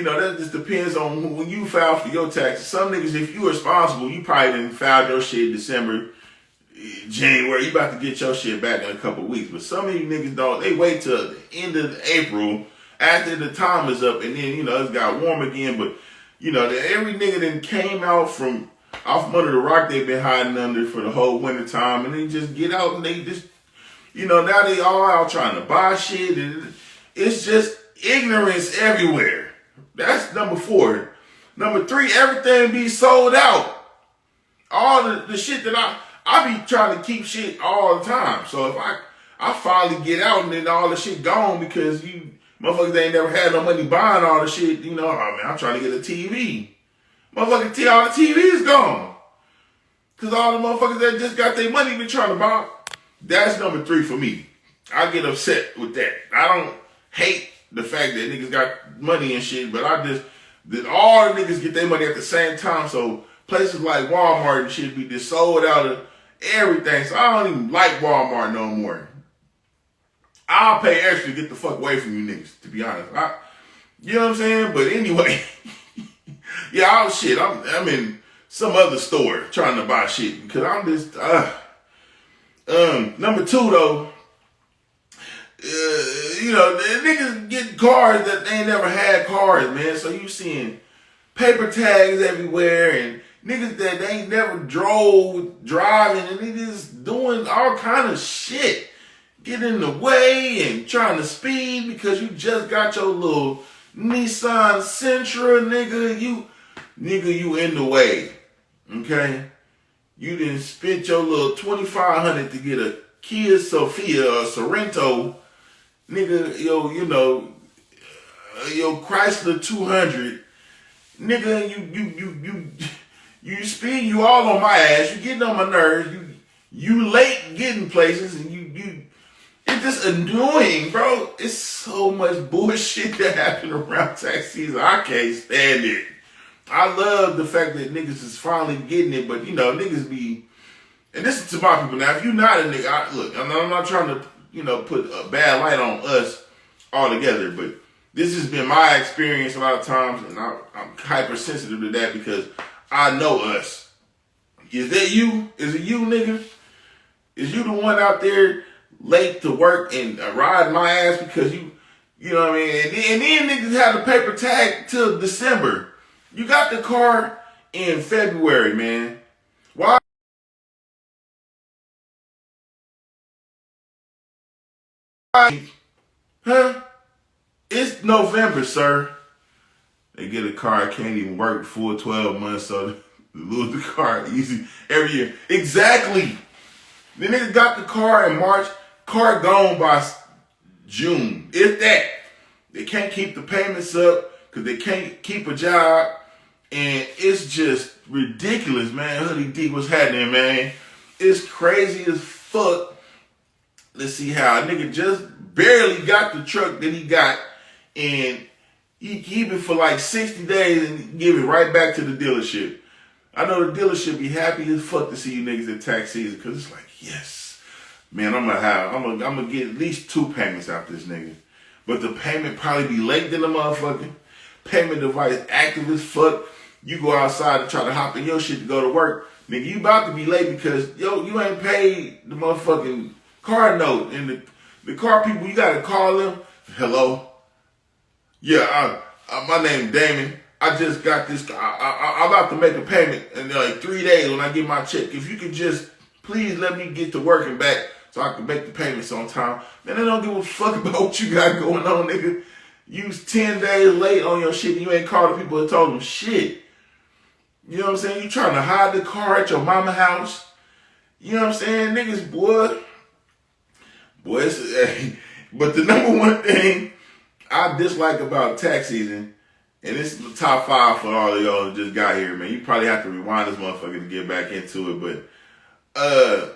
that just depends on when you file for your taxes. Some niggas, if you responsible, you probably didn't file your shit in December, January, you about to get your shit back in a couple weeks. But some of you niggas don't. They wait till the end of April after the time is up, and then, it's got warm again. But, every nigga then came out from off under the rock they've been hiding under for the whole winter time, and they just get out and they just, now they all out trying to buy shit, and it's just ignorance everywhere. That's number 4. Number 3, everything be sold out. All the shit that I be trying to keep shit all the time. So if I finally get out and then all the shit gone because you motherfuckers ain't never had no money buying all the shit, I'm trying to get a TV. Motherfucking all the TV is gone. Cause all the motherfuckers that just got their money been trying to buy. That's number 3 for me. I get upset with that. I don't hate the fact that niggas got money and shit, but I just, that all the niggas get their money at the same time. So places like Walmart and shit be just sold out of everything. So I don't even like Walmart no more. I'll pay extra to get the fuck away from you niggas, to be honest. You know what I'm saying? But anyway, yeah, I'm in some other store trying to buy shit because I'm just, number 2 though, the niggas get cars that they ain't never had cars, man. So you seeing paper tags everywhere and niggas that they ain't never driving, and they just doing all kind of shit. Getting in the way and trying to speed because you just got your little Nissan Sentra, nigga. You in the way. Okay? You didn't spend your little $2,500 to get a Kia Sophia or Sorrento. Nigga, your Chrysler 200. Nigga, you speed, you all on my ass. You getting on my nerves. You late getting places, and it's just annoying, bro. It's so much bullshit that happened around tax season. I can't stand it. I love the fact that niggas is finally getting it, but niggas be, and this is to my people now. If you're not a nigga, look, I'm not trying to put a bad light on us altogether, but this has been my experience a lot of times, and I'm hypersensitive to that because I know us. Is that you? Is it you, nigga? Is you the one out there late to work and riding my ass because you know what I mean? And then niggas have the paper tag till December. You got the car in February, man. Why? Huh? It's November, sir. They get a car, can't even work full 12 months, so they lose the car easy every year. Exactly. The nigga got the car in March, car gone by June. If that. They can't keep the payments up because they can't keep a job. And it's just ridiculous, man. Hoodie D, what's happening, man? It's crazy as fuck. Let's see how a nigga just barely got the truck that he got, and he keep it for like 60 days and give it right back to the dealership. I know the dealership be happy as fuck to see you niggas at tax season because it's like, yes, man, I'm gonna get at least 2 payments out this nigga. But the payment probably be late than the motherfucker. Payment device active as fuck. You go outside to try to hop in your shit to go to work. Nigga, you about to be late because, you ain't paid the motherfucking car note. And the car people, you gotta call them. Hello? Yeah, my name Damon. I just got this. I'm about to make a payment in like 3 days when I get my check. If you could just please let me get to work and back so I can make the payments on time. Man, they don't give a fuck about what you got going on, nigga. You was 10 days late on your shit and you ain't called the people and told them shit. You know what I'm saying? You trying to hide the car at your mama house. You know what I'm saying? Niggas, boy, but the number one thing I dislike about tax season, and this is the top 5 for all of y'all who just got here, man. You probably have to rewind this motherfucker to get back into it, but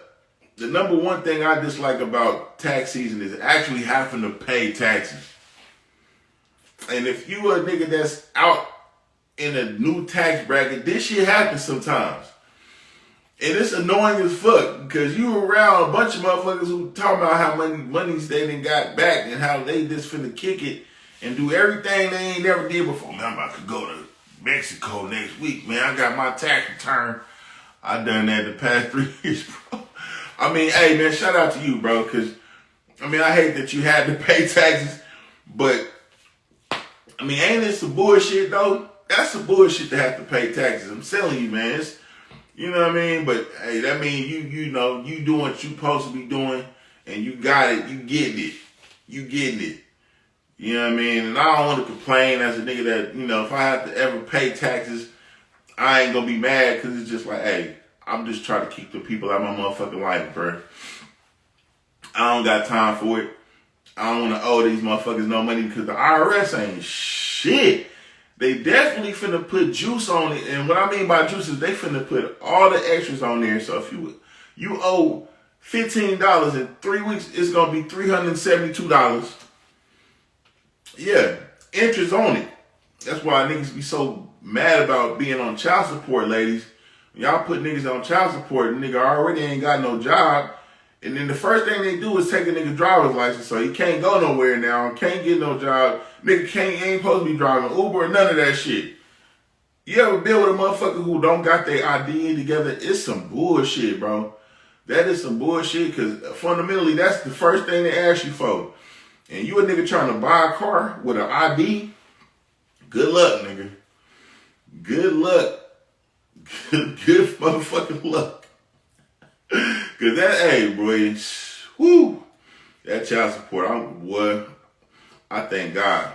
the number one thing I dislike about tax season is actually having to pay taxes. And if you a nigga that's out in a new tax bracket, this shit happens sometimes. And it's annoying as fuck because you around a bunch of motherfuckers who talk about how many monies they done got back and how they just finna kick it and do everything they ain't never did before. Man, I'm about to go to Mexico next week, man. I got my tax return. I done that the past 3 years, bro. I mean, hey man, shout out to you, bro, because I mean, I hate that you had to pay taxes, but I mean, ain't it some bullshit though? That's some bullshit to have to pay taxes. I'm telling you, man. It's, you know what I mean? But hey, that means you know, you doing what you supposed to be doing, and you got it. You getting it. You getting it. You know what I mean? And I don't want to complain as a nigga that, you know, if I have to ever pay taxes, I ain't gonna be mad, because it's just like, hey, I'm just trying to keep the people out of my motherfucking life, bro. I don't got time for it. I don't want to owe these motherfuckers no money, because the IRS ain't shit. They definitely finna put juice on it. And what I mean by juice is they finna put all the extras on there. So if you owe $15 in 3 weeks, it's gonna be $372. Yeah, interest on it. That's why niggas be so mad about being on child support, ladies. When y'all put niggas on child support, the nigga already ain't got no job. And then the first thing they do is take a nigga driver's license, so he can't go nowhere now, can't get no job. Nigga ain't supposed to be driving Uber or none of that shit. You ever been with a motherfucker who don't got their ID together? It's some bullshit, bro. That is some bullshit, because fundamentally, that's the first thing they ask you for. And you a nigga trying to buy a car with an ID? Good luck, nigga. Good luck. Good motherfucking luck. Cause that, hey, boy, whoo, that child support, I thank God.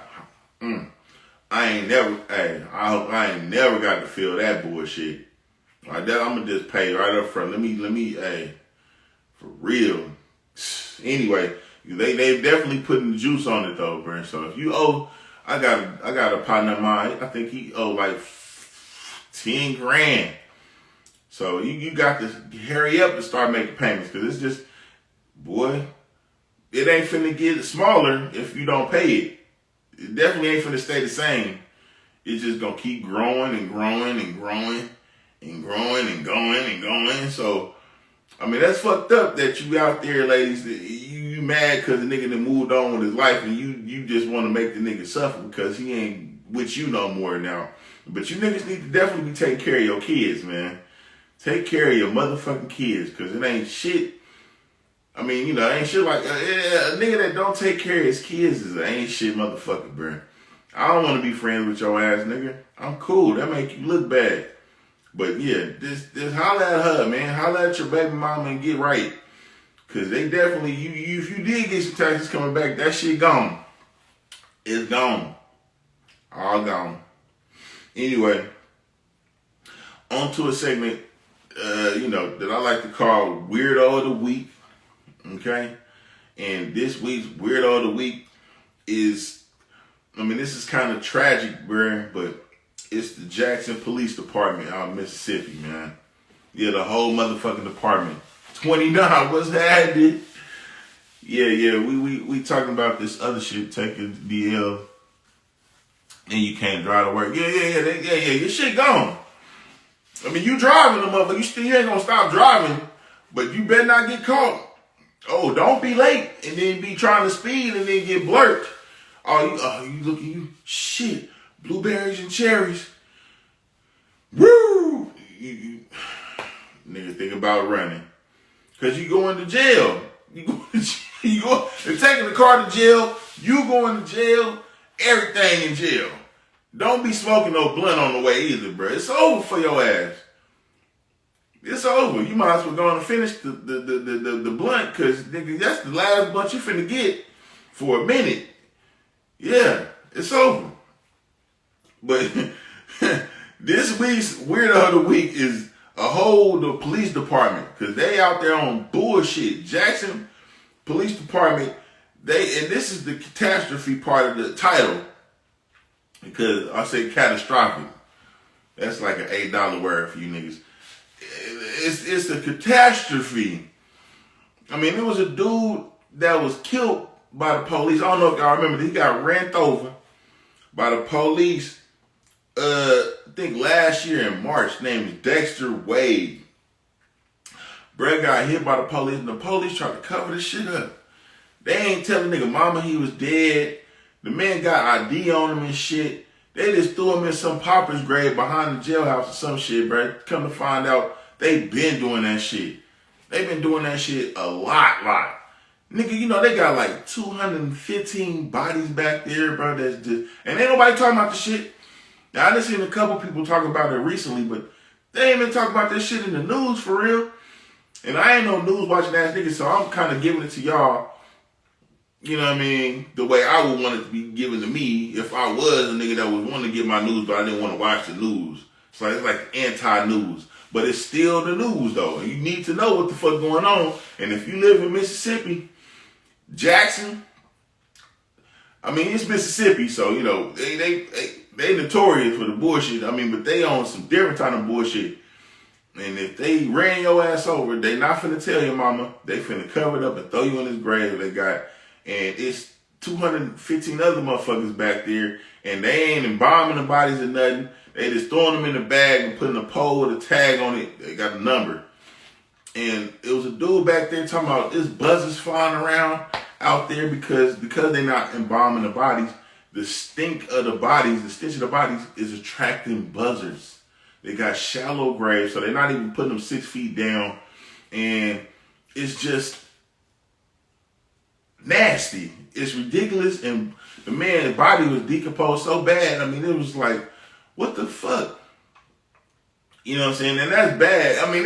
I ain't never got to feel that bullshit. Like that, I'm gonna just pay right up front. Let me, hey, for real. Anyway, they definitely putting the juice on it though, bro. So if you owe, I got a partner of mine. I think he owe like 10 grand. So you got to hurry up and start making payments, because it's just, boy, it ain't finna get smaller if you don't pay it. It definitely ain't finna stay the same. It's just gonna keep growing and growing and growing and growing and going and going. So, I mean, that's fucked up that you out there, ladies, that you mad because the nigga done moved on with his life, and you just want to make the nigga suffer because he ain't with you no more now. But you niggas need to definitely be taking care of your kids, man. Take care of your motherfucking kids, because it ain't shit. I mean, you know, ain't shit like, a nigga that don't take care of his kids is an ain't shit motherfucker, bro. I don't want to be friends with your ass, nigga. I'm cool. That make you look bad. But yeah, just holler at her, man. Holler at your baby mama and get right. Because they definitely, if you did get some taxes coming back, that shit gone. It's gone. All gone. Anyway, on to a segment, you know, that I like to call Weirdo of the Week. Okay? And this week's Weirdo of the Week is, I mean, this is kind of tragic, bro, but it's the Jackson Police Department out in Mississippi, man. Yeah, the whole motherfucking department. 29, what's happening? Yeah, we talking about this other shit, taking DL, and you can't drive to work. Yeah, your shit gone. I mean, you driving the motherfucker, you ain't gonna stop driving, but you better not get caught. Oh, don't be late and then be trying to speed and then get blurted. You look at you, shit, blueberries and cherries. Woo! Nigga think about running. Cause you going to jail. They're taking the car to jail, you going to jail, everything in jail. Don't be smoking no blunt on the way either, bro. It's over for your ass. It's over. You might as well go on and finish the blunt, cause nigga, that's the last blunt you finna get for a minute. Yeah, it's over. But this week's Weirdo of the Week is the police department, cause they out there on bullshit. Jackson Police Department, and this is the catastrophe part of the title, because I say catastrophic. That's like an $8 word for you niggas. It's a catastrophe. I mean, it was a dude that was killed by the police. I don't know if y'all remember, he got ran over by the police, I think last year in March. Name is Dexter Wade. Brett got hit by the police, and the police tried to cover this shit up. They ain't telling nigga mama he was dead. The man got ID on him and shit. They just threw him in some pauper's grave behind the jailhouse or some shit, bro. Come to find out, they been doing that shit. They've been doing that shit a lot. Nigga, you know, they got like 215 bodies back there, bro. That's just, and ain't nobody talking about the shit. Now, I just seen a couple people talk about it recently, but they ain't been talking about this shit in the news for real. And I ain't no news watching ass nigga, so I'm kind of giving it to y'all, you know what I mean, the way I would want it to be given to me if I was a nigga that would want to get my news, but I didn't want to watch the news. So it's like anti-news. But it's still the news, though. And you need to know what the fuck going on. And if you live in Mississippi, Jackson, I mean, it's Mississippi, so, you know, they notorious for the bullshit. I mean, but they on some different kind of bullshit. And if they ran your ass over, they not finna tell your mama. They finna cover it up and throw you in this grave they got. And it's 215 other motherfuckers back there. And they ain't embalming the bodies or nothing. They just throwing them in the bag and putting a pole with a tag on it. They got a number. And it was a dude back there talking about this buzzers flying around out there because they're not embalming the bodies. The stink of the bodies, the stench of the bodies is attracting buzzards. They got shallow graves, so they're not even putting them 6 feet down. And it's just nasty. It's ridiculous. And the man's body was decomposed so bad. I mean, it was like, what the fuck? You know what I'm saying? And that's bad. I mean,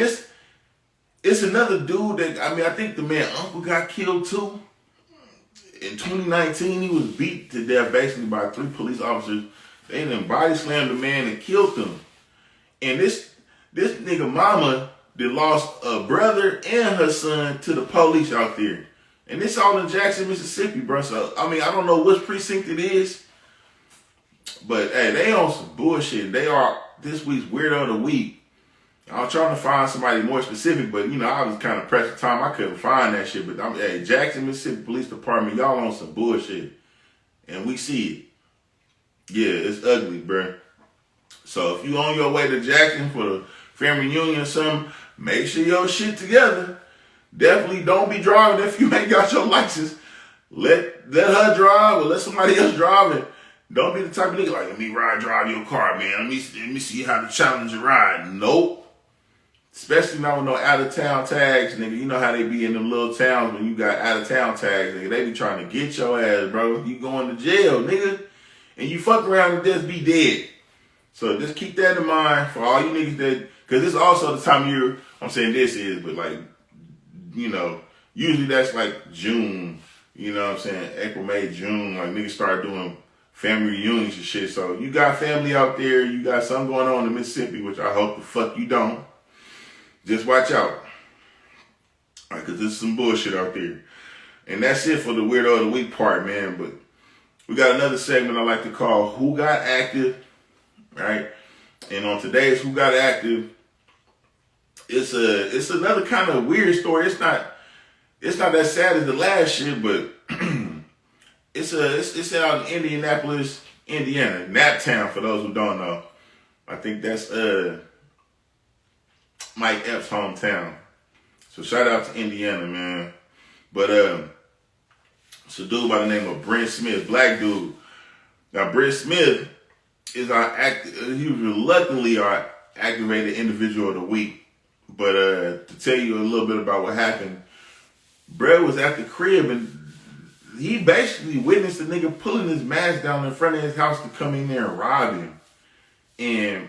it's another dude that, I mean, I think the man uncle got killed too. In 2019, he was beat to death basically by 3 police officers. They done body slammed the man and killed him. And this nigga mama that lost a brother and her son to the police out there. And this all in Jackson, Mississippi, bro. So, I mean, I don't know which precinct it is. But, hey, they on some bullshit. They are this week's Weirdo of the Week. I was trying to find somebody more specific, but, you know, I was kind of pressed for time. I couldn't find that shit. But, hey, Jackson, Mississippi Police Department, y'all on some bullshit. And we see it. Yeah, it's ugly, bro. So, if you on your way to Jackson for the family reunion or something, make sure your shit together. Definitely don't be driving if you ain't got your license. Let her drive or let somebody else drive it. Don't be the type of nigga like, let me drive your car, man. Let me see how to challenge your ride. Nope. Especially not with no out-of-town tags, nigga. You know how they be in them little towns when you got out-of-town tags, nigga. They be trying to get your ass, bro. You going to jail, nigga. And you fuck around and just be dead. So just keep that in mind for all you niggas that, because this is also the time of year, I'm saying this is, but like, you know, usually that's like June, you know what I'm saying? April, May, June, like niggas start doing family reunions and shit. So you got family out there, you got something going on in Mississippi, which I hope the fuck you don't. Just watch out. All right, because there's some bullshit out there. And that's it for the Weirdo of the Week part, man. But we got another segment I like to call Who Got Active, right? And on today's Who Got Active, it's another kind of weird story. It's not that sad as the last shit, but it's out in Indianapolis, Indiana, Naptown for those who don't know. I think that's Mike Epps' hometown. So shout out to Indiana, man. But it's a dude by the name of Brent Smith, black dude. Now Brent Smith is he was reluctantly our activated individual of the week. But to tell you a little bit about what happened, Brett was at the crib and he basically witnessed a nigga pulling his mask down in front of his house to come in there and rob him. And,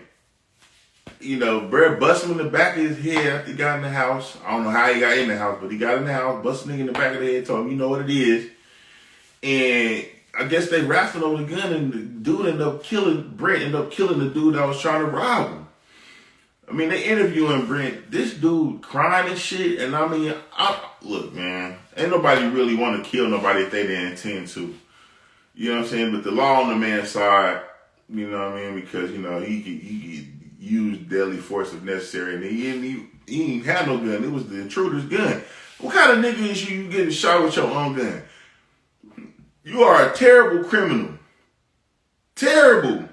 you know, Brett busted him in the back of his head after he got in the house. I don't know how he got in the house, but he got in the house, busted a nigga in the back of the head, told him, you know what it is. And I guess they wrestled over the gun and the dude Brett ended up killing the dude that was trying to rob him. I mean, they interviewing Brent, this dude crying and shit, and I mean, look, man, ain't nobody really want to kill nobody if they didn't intend to. You know what I'm saying? But the law on the man's side, you know what I mean? Because, you know, he could use deadly force if necessary, and he ain't had no gun. It was the intruder's gun. What kind of nigga is you getting shot with your own gun? You are a terrible criminal. Terrible.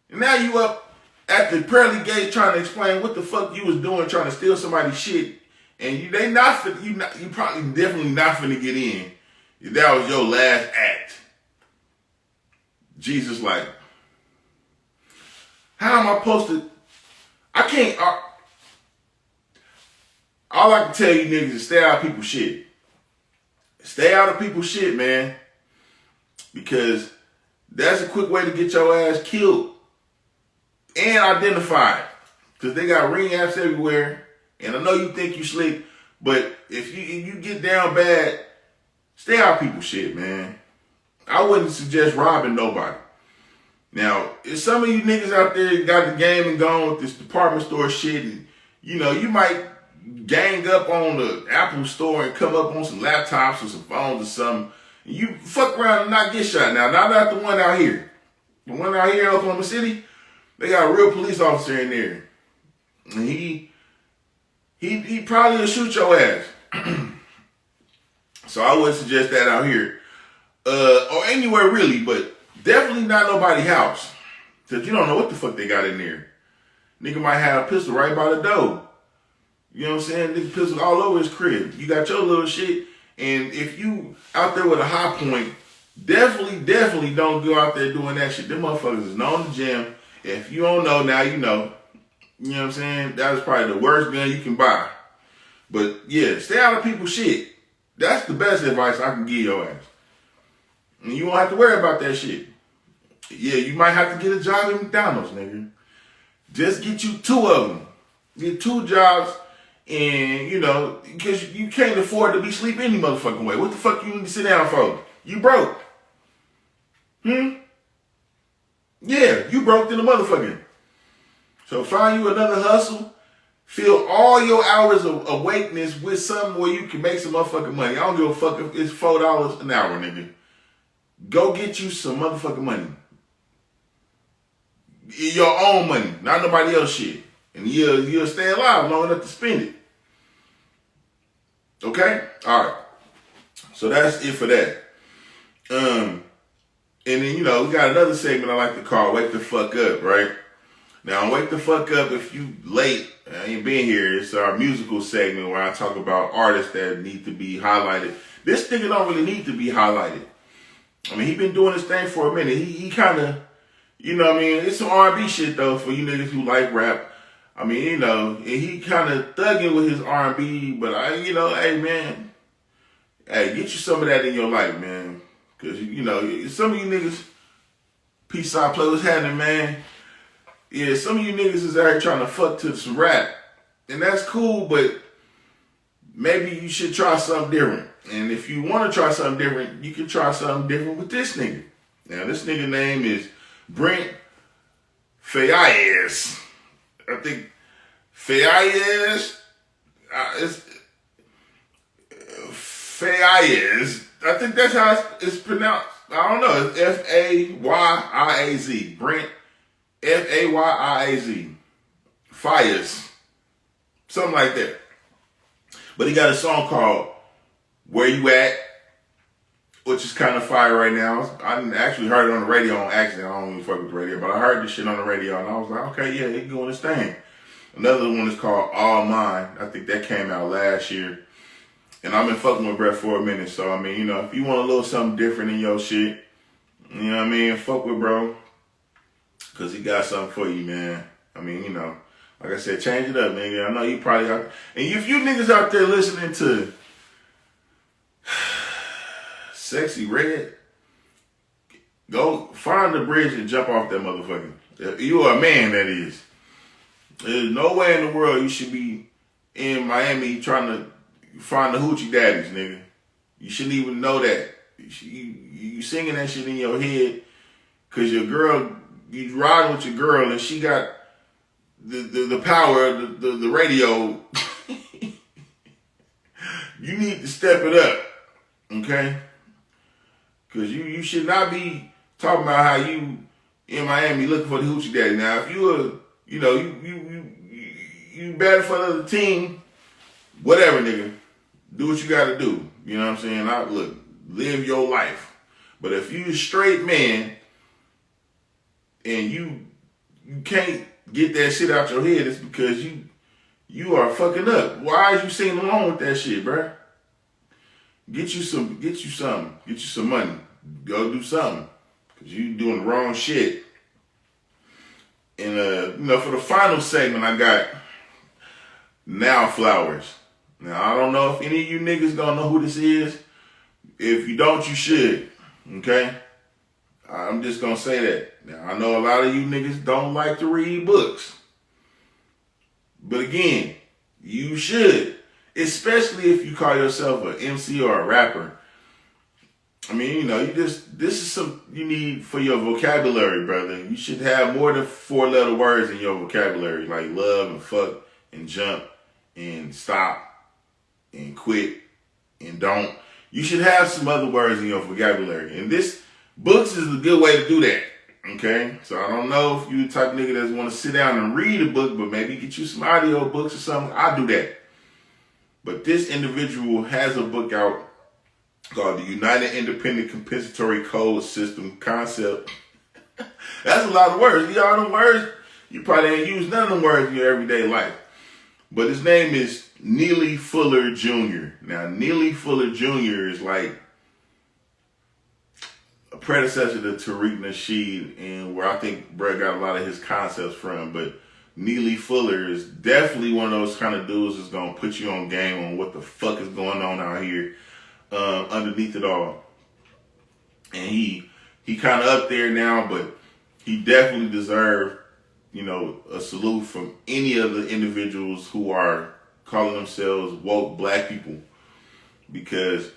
And now you up at the pearly gates trying to explain what the fuck you was doing, trying to steal somebody's shit, and you probably definitely not finna get in. If that was your last act. Jesus, like, how am I supposed to? I all I can tell you niggas is stay out of people's shit. Stay out of people's shit, man. Because that's a quick way to get your ass killed and identified. Because they got ring apps everywhere. And I know you think you slick, but if you get down bad, stay out of people's shit, man. I wouldn't suggest robbing nobody. Now, if some of you niggas out there got the game and gone with this department store shit, and, you know, you might gang up on the Apple store and come up on some laptops or some phones or something. And you fuck around and not get shot. Now, not the one out here. The one out here in Oklahoma City, they got a real police officer in there. And he probably will shoot your ass. So I wouldn't suggest that out here. Or anywhere really, but definitely not nobody's house. Because you don't know what the fuck they got in there. Nigga might have a pistol right by the door. You know what I'm saying? Nigga pistol all over his crib. You got your little shit. And if you out there with a high point, definitely don't go out there doing that shit. Them motherfuckers is known to gym. If you don't know, now you know. You know what I'm saying? That was probably the worst gun you can buy. But yeah, stay out of people's shit. That's the best advice I can give your ass. And you won't have to worry about that shit. Yeah, you might have to get a job at McDonald's, nigga. Just get you 2 of them. Get 2 jobs, and, you know, because you can't afford to be sleeping any motherfucking way. What the fuck you need to sit down for? You broke. Yeah, you broke in the motherfucking. So find you another hustle. Fill all your hours of awakeness with something where you can make some motherfucking money. I don't give a fuck if it's $4 an hour, nigga. Go get you some motherfucking money. Your own money, not nobody else's shit. And you'll stay alive long enough to spend it. Okay? Alright. So that's it for that. And then, you know, we got another segment I like to call Wake the Fuck Up, right? Now, Wake the Fuck Up, if you late, I ain't been here, it's our musical segment where I talk about artists that need to be highlighted. This nigga don't really need to be highlighted. I mean, he been doing this thing for a minute. He kind of, you know what I mean? It's some R&B shit, though, for you niggas who like rap. I mean, you know, and he kind of thugging with his R&B, but you know, hey, man, hey, get you some of that in your life, man. Because, you know, some of you niggas, peace out, play what's happening, man. Yeah, some of you niggas is out here trying to fuck to some rap. And that's cool, but maybe you should try something different. And if you want to try something different, you can try something different with this nigga. Now, this nigga name is Brent Faiyaz. I think Faiyaz, it's Faiyaz. I think that's how it's pronounced. I don't know. It's F-A-Y-I-A-Z. Brent, F-A-Y-I-A-Z. Faiyaz. Something like that. But he got a song called Where You At, which is kind of fire right now. I actually heard it on the radio on accident. I don't even fuck with the radio, but I heard this shit on the radio and I was like, okay, yeah, he doing his thing. Another one is called All Mine. I think that came out last year. And I've been fucking with Brett for a minute. So, I mean, you know, if you want a little something different in your shit, you know what I mean, fuck with bro. Because he got something for you, man. I mean, you know, like I said, change it up, nigga. I know you probably got... And if you niggas out there listening to Sexy Red, go find the bridge and jump off that motherfucker. If you are a man, that is. There's no way in the world you should be in Miami trying to find the hoochie daddies, nigga. You shouldn't even know that. You singing that shit in your head because your girl, you riding with your girl and she got the power of the radio. You need to step it up, okay? Because you should not be talking about how you in Miami looking for the hoochie daddy. Now, if you you better for the team, whatever, nigga. Do what you gotta do. You know what I'm saying? Look, live your life. But if you a straight man and you can't get that shit out your head, it's because you are fucking up. Why is you singing along with that shit, bruh? Get you something. Get you some money. Go do something. Cause you doing the wrong shit. And you know, for the final segment, I got Now Flowers. Now, I don't know if any of you niggas gonna know who this is. If you don't, you should. Okay? I'm just gonna say that. Now, I know a lot of you niggas don't like to read books. But again, you should. Especially if you call yourself an MC or a rapper. I mean, you know, this is some you need for your vocabulary, brother. You should have more than 4-letter words in your vocabulary, like love and fuck and jump and stop and quit and don't. You should have some other words in your vocabulary. And this books is a good way to do that. Okay? So I don't know if you the type of nigga that want to sit down and read a book, but maybe get you some audio books or something. I do that. But this individual has a book out called the United Independent Compensatory Code System Concept. That's a lot of words. You all them words, you probably ain't used none of them words in your everyday life. But his name is Neely Fuller Jr. Now, Neely Fuller Jr. is like a predecessor to Tariq Nasheed, and where I think Brett got a lot of his concepts from. But Neely Fuller is definitely one of those kind of dudes that's going to put you on game on what the fuck is going on out here underneath it all. And he kind of up there now, but he definitely deserved, you know, a salute from any of the individuals who are calling themselves woke black people. Because,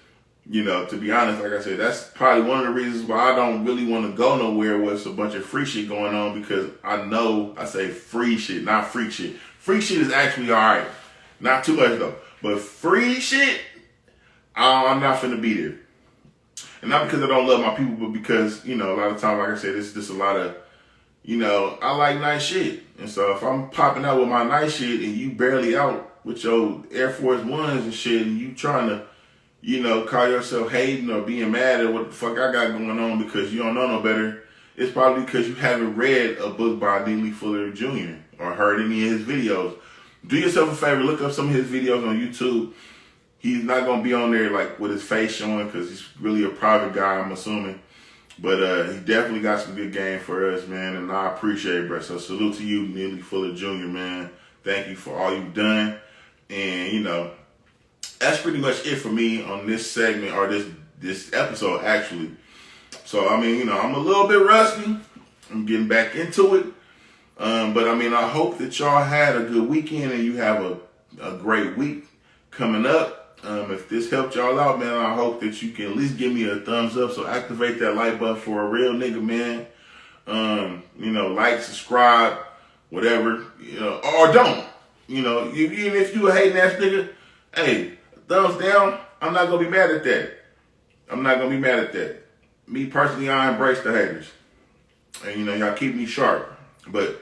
you know, to be honest, like I said, that's probably one of the reasons why I don't really want to go nowhere where it's a bunch of free shit going on, because I know, I say free shit, not freak shit. Freak shit is actually alright. Not too much though. But free shit, I'm not finna be there. And not because I don't love my people, but because, you know, a lot of times, like I said, it's just a lot of, you know, I like nice shit. And so if I'm popping out with my nice shit and you barely out with your Air Force Ones and shit, and you trying to, you know, call yourself hating or being mad at what the fuck I got going on because you don't know no better, it's probably because you haven't read a book by Neely Fuller Jr. or heard any of his videos. Do yourself a favor, look up some of his videos on YouTube. He's not going to be on there like with his face showing because he's really a private guy, I'm assuming. But he definitely got some good game for us, man, and I appreciate it, bro. So salute to you, Neely Fuller Jr., man. Thank you for all you've done. And, you know, that's pretty much it for me on this segment, or this episode, actually. So, I mean, you know, I'm a little bit rusty. I'm getting back into it. But, I mean, I hope that y'all had a good weekend and you have a great week coming up. If this helped y'all out, man, I hope that you can at least give me a thumbs up. So activate that like button for a real nigga, man. You know, like, subscribe, whatever, you know, or don't. You know, even if you a hating ass nigga, hey, thumbs down, I'm not gonna be mad at that. I'm not gonna be mad at that. Me personally, I embrace the haters. And you know, y'all keep me sharp. But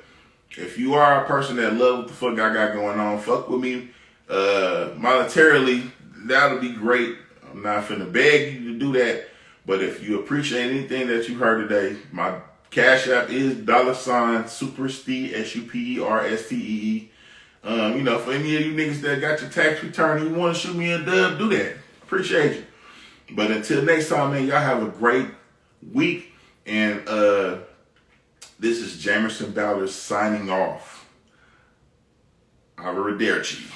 if you are a person that love what the fuck I got going on, fuck with me monetarily, that'll be great. I'm not finna beg you to do that. But if you appreciate anything that you heard today, my Cash App is $SuperStee, SuperStee. You know, for any of you niggas that got your tax return and you want to shoot me a dub, do that. Appreciate you. But until next time, man, y'all have a great week. And this is Jamerson Ballard signing off. Arrivederci.